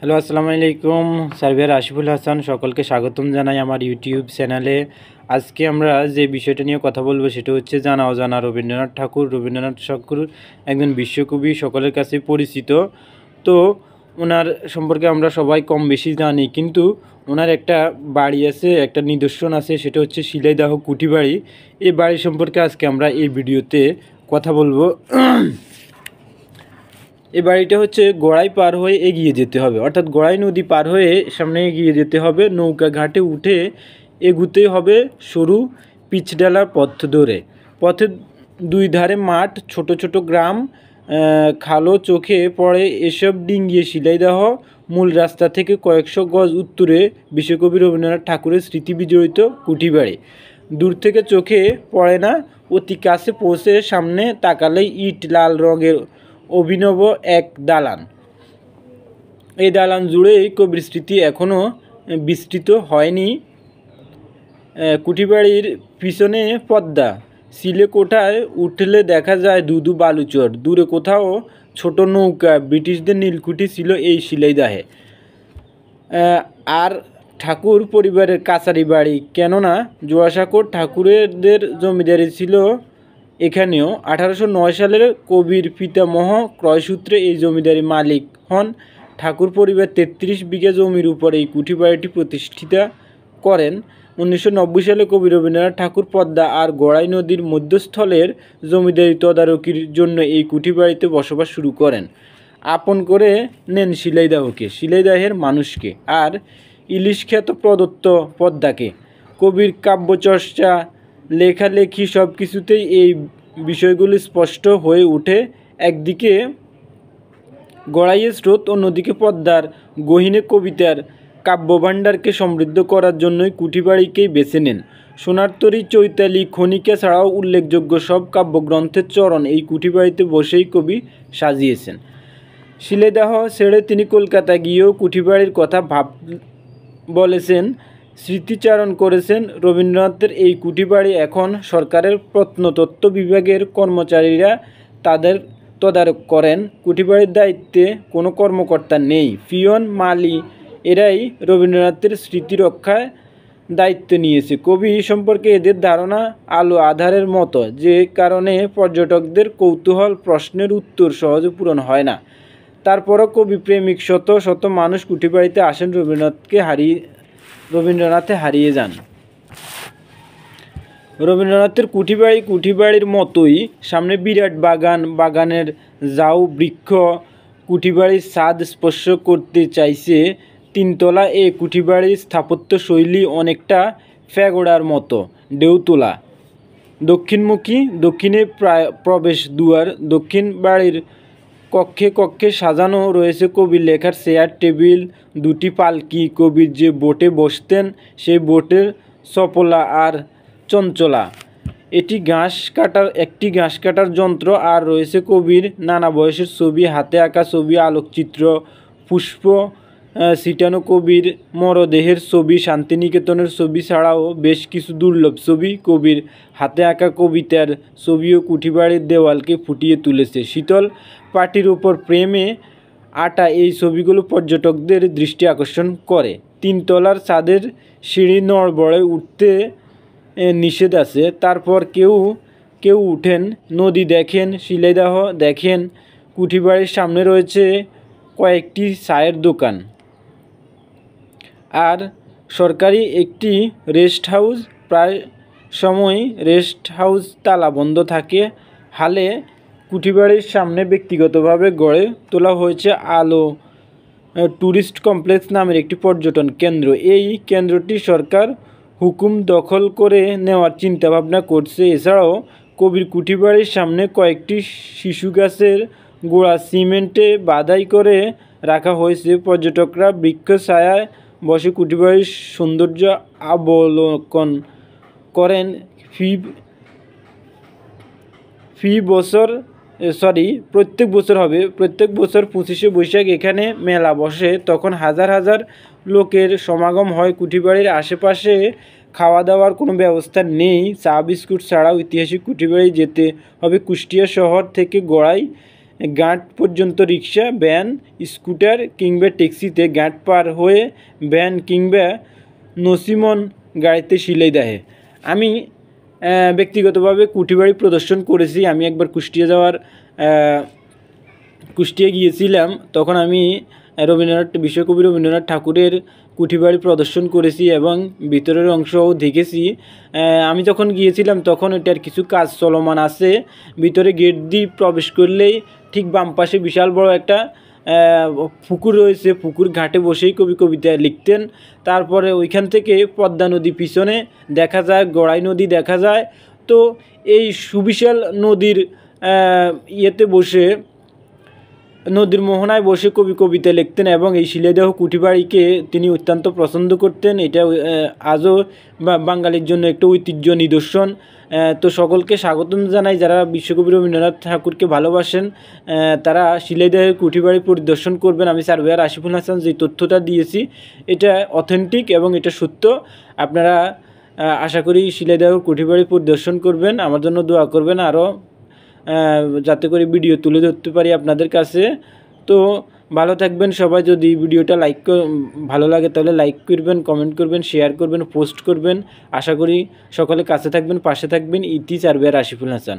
Hello, আসসালামু আলাইকুম। Surveyor আশিফুল Hasan সকলকে স্বাগতম জানাই আমার ইউটিউব চ্যানেলে। আজকে আমরা যে বিষয়টা নিয়ে কথা বলবো সেটা হচ্ছে জানা অজানা রবীন্দ্রনাথ ঠাকুর। রবীন্দ্রনাথ ঠাকুর একজন বিশ্বকবি, সকলের কাছে পরিচিত। তো ওনার সম্পর্কে আমরা সবাই কম বেশি জানি, কিন্তু ওনার একটা বাড়ি আছে, একটা নিদর্শন আছে, সেটা হচ্ছে শিলাইদহ কুঠি বাড়ি। এই বাড়ি সম্পর্কে আজকে আমরা এই ভিডিওতে কথা বলবো। এই বাড়িটা হচ্ছে গোড়াই পার হয়ে এগিয়ে যেতে হবে, অর্থাৎ গোড়াই নদী পার হয়ে সামনে এগিয়ে যেতে হবে। নৌকা ঘাটে উঠে এগুতে হবে সরু পিচডালার পথ ধরে। পথের দুই ধারে মাঠ, ছোট ছোট গ্রাম, খালো চোখে পড়ে। এসব ডিঙ্গিয়ে শিলাইদহ মূল রাস্তা থেকে কয়েকশো গজ উত্তরে বিশ্বকবি রবীন্দ্রনাথ ঠাকুরের স্মৃতি বিজড়িত কুঠিবাড়ি। দূর থেকে চোখে পড়ে না, অতি কাছে পৌঁছে সামনে তাকালেই ইট লাল রঙের অভিনব এক দালান। এই দালান জুড়েই কবির স্মৃতি এখনও বিস্তৃত হয়নি। কুঠিবাড়ির পিছনে পদ্মা, সিলে কোঠায় উঠলে দেখা যায় ধুধু বালুচর। দূরে কোথাও ছোট নৌকা, ব্রিটিশদের নীলকুঠি ছিল এই শিলাইদহে। আর ঠাকুর পরিবারের কাছারি বাড়ি, কেননা জোড়াসাঁকোর ঠাকুরেদের জমিদারি ছিল এখানেও। 1809 সালের কবির পিতামহ ক্রয়সূত্রে এই জমিদারি মালিক হন। ঠাকুর পরিবার 33 বিঘা জমির উপর এই কুঠি বাড়িটি প্রতিষ্ঠিত করেন। 1990 সালে কবি রবীন্দ্রনাথ ঠাকুর পদ্মা আর গড়াই নদীর মধ্যস্থলের জমিদারি তদারকির জন্য এই কুঠি বাড়িতে বসবাস শুরু করেন। আপন করে নেন শিলাইদহকে, শিলাইদহের মানুষকে, আর ইলিশ খ্যাত প্রদত্ত পদ্মাকে। কবির কাব্যচর্চা, লেখালেখি সব কিছুতেই এই বিষয়গুলি স্পষ্ট হয়ে ওঠে। একদিকে গড়াইয়ের স্রোত, অন্যদিকে পদ্মার গহীনে কবিতার কাব্যভাণ্ডারকে সমৃদ্ধ করার জন্যই কুঠিবাড়িকেই বেছে নেন। সোনার তরী, চৈতালি, খনিকা ছাড়াও উল্লেখযোগ্য সব কাব্যগ্রন্থের চরণ এই কুঠিবাড়িতে বসেই কবি সাজিয়েছেন। শিলাইদহ ছেড়ে তিনি কলকাতা গিয়েও কুঠিবাড়ির কথা বলেছেন, স্মৃতিচারণ করেছেন। রবীন্দ্রনাথের এই কুঠিবাড়ি এখন সরকারের প্রত্নতত্ত্ব বিভাগের কর্মচারীরা তাদের তদারক করেন। কুঠিবাড়ির দায়িত্বে কোনো কর্মকর্তা নেই, পিয়ন, মালি এরাই রবীন্দ্রনাথের স্মৃতি রক্ষায় দায়িত্ব নিয়েছে। কবি সম্পর্কে এদের ধারণা আলো আধারের মতো, যে কারণে পর্যটকদের কৌতূহল, প্রশ্নের উত্তর সহজে পূরণ হয় না। তারপরও কবি প্রেমিক শত শত মানুষ কুঠিবাড়িতে আসেন, রবীন্দ্রনাথে হারিয়ে যান। রবীন্দ্রনাথের কুঠিবাড়ির মতোই সামনে বিরাট বাগান, বাগানের ঝাউ বৃক্ষ কুঠিবাড়ির ছাদ স্পর্শ করতে চাইছে। তিনতলা এ কুঠিবাড়ির স্থাপত্য শৈলী অনেকটা প্যাগোডার মতো, ঢেউতলা, দক্ষিণমুখী। দক্ষিণে প্রবেশ দুয়ার। দক্ষিণ বাড়ির কক্ষে কক্ষে সাজানো রয়েছে কবির লেখার চেয়ার টেবিল, দুটি পালকি। কবির যে বোটে বসতেন সেই বোটের চপলা আর চঞ্চলা। একটি ঘাস কাটার যন্ত্র, আর রয়েছে কবির নানা বয়সের ছবি, হাতে আঁকা ছবি, আলোকচিত্র, পুষ্প ছিটানো কবির মরদেহের ছবি, শান্তিনিকেতনের ছবি ছাড়াও বেশ কিছু দুর্লভ ছবি, কবির হাতে আঁকা কবিতার ছবিও কুঠিবাড়ির দেওয়ালকে ফুটিয়ে তুলেছে। শীতল পাটির উপর প্রেমে আটা এই ছবিগুলো পর্যটকদের দৃষ্টি আকর্ষণ করে। তিনতলার ছাদের সিঁড়ি নড়বড়ে, উঠতে নিষেধ আছে। তারপর কেউ কেউ উঠেন, নদী দেখেন, শিলাইদহ দেখেন। কুঠিবাড়ির সামনে রয়েছে কয়েকটি চায়ের দোকান আর সরকারি একটি রেস্ট হাউস। প্রায় সময় রেস্ট হাউস তালা বন্ধ থাকে। হালে কুঠিবাড়ির সামনে ব্যক্তিগতভাবে গড়ে তোলা হয়েছে আলো ট্যুরিস্ট কমপ্লেক্স নামের একটি পর্যটন কেন্দ্র। এই কেন্দ্রটি সরকার হুকুম দখল করে নেওয়ার চিন্তাভাবনা করছে। এছাড়াও কবির কুঠিবাড়ির সামনে কয়েকটি শিশু গাছের গোড়া সিমেন্টে বাধাই করে রাখা হয়েছে। পর্যটকরা বৃক্ষ ছায়ায় বসে কুঠিবাড়ির সৌন্দর্য অবলোকন করেন। প্রত্যেক বছর 25শে বৈশাখ এখানে মেলা বসে। তখন হাজার হাজার লোকের সমাগম হয়। কুঠিবাড়ির আশেপাশে খাওয়া দাওয়ার কোনো ব্যবস্থা নেই। চা বিস্কুট ছাড়াও ঐতিহাসিক কুঠিবাড়ি যেতে হবে কুষ্টিয়া শহর থেকে গড়াই ঘাট পর্যন্ত রিক্সা, ভ্যান, স্কুটার কিংবা ট্যাক্সিতে ঘাট পার হয়ে ভ্যান কিংবা নসিমন গাড়িতে সিলাই দেয়। আমি ব্যক্তিগতভাবে কুঠিবাড়ি প্রদর্শন করেছি। আমি একবার কুষ্টিয়া গিয়েছিলাম, তখন আমি বিশ্বকবি রবীন্দ্রনাথ ঠাকুরের কুঠিবাড়ি প্রদর্শন করেছি এবং ভিতরের অংশও দেখেছি। আমি যখন গিয়েছিলাম তখন এটার কিছু কাজ চলমান আছে। ভিতরে গেট দিয়ে প্রবেশ করলেই ঠিক বাম পাশে বিশাল বড় একটা পুকুর রয়েছে। পুকুর ঘাটে বসেই কবি কবিতা লিখতেন। তারপরে ওইখান থেকে পদ্মা নদী পিছনে দেখা যায়, গড়াই নদী দেখা যায়। তো এই সুবিশাল নদীর নদীর মোহনায় বসে কবি কবিতা লিখতেন এবং এই শিলাইদহ কুঠিবাড়িকে তিনি অত্যন্ত পছন্দ করতেন। এটা আজও বাঙালির জন্য একটা ঐতিহ্য নিদর্শন। তো সকলকে স্বাগতম জানাই যারা বিশ্বকবি রবীন্দ্রনাথ ঠাকুরকে ভালোবাসেন, তারা শিলাইদহের কুঠিবাড়ি পরিদর্শন করবেন। আমি সার্ভেয়ার আসিফুল হাসান যে তথ্যটা দিয়েছি এটা অথেন্টিক এবং এটা সত্য। আপনারা আশা করি শিলাইদহ কুঠিবাড়ি পরিদর্শন করবেন, আমার জন্য দোয়া করবেন আরও যাতে করে ভিডিও তুলে ধরতে পারি আপনাদের কাছে। তো ভালো থাকবেন সবাই। যদি ভিডিওটা ভালো লাগে তাহলে লাইক করবেন, কমেন্ট করবেন, শেয়ার করবেন, পোস্ট করবেন। আশা করি সকলে কাছে থাকবেন, পাশে থাকবেন। ইতি সার্ভেয়ার আসিফুল হাসান।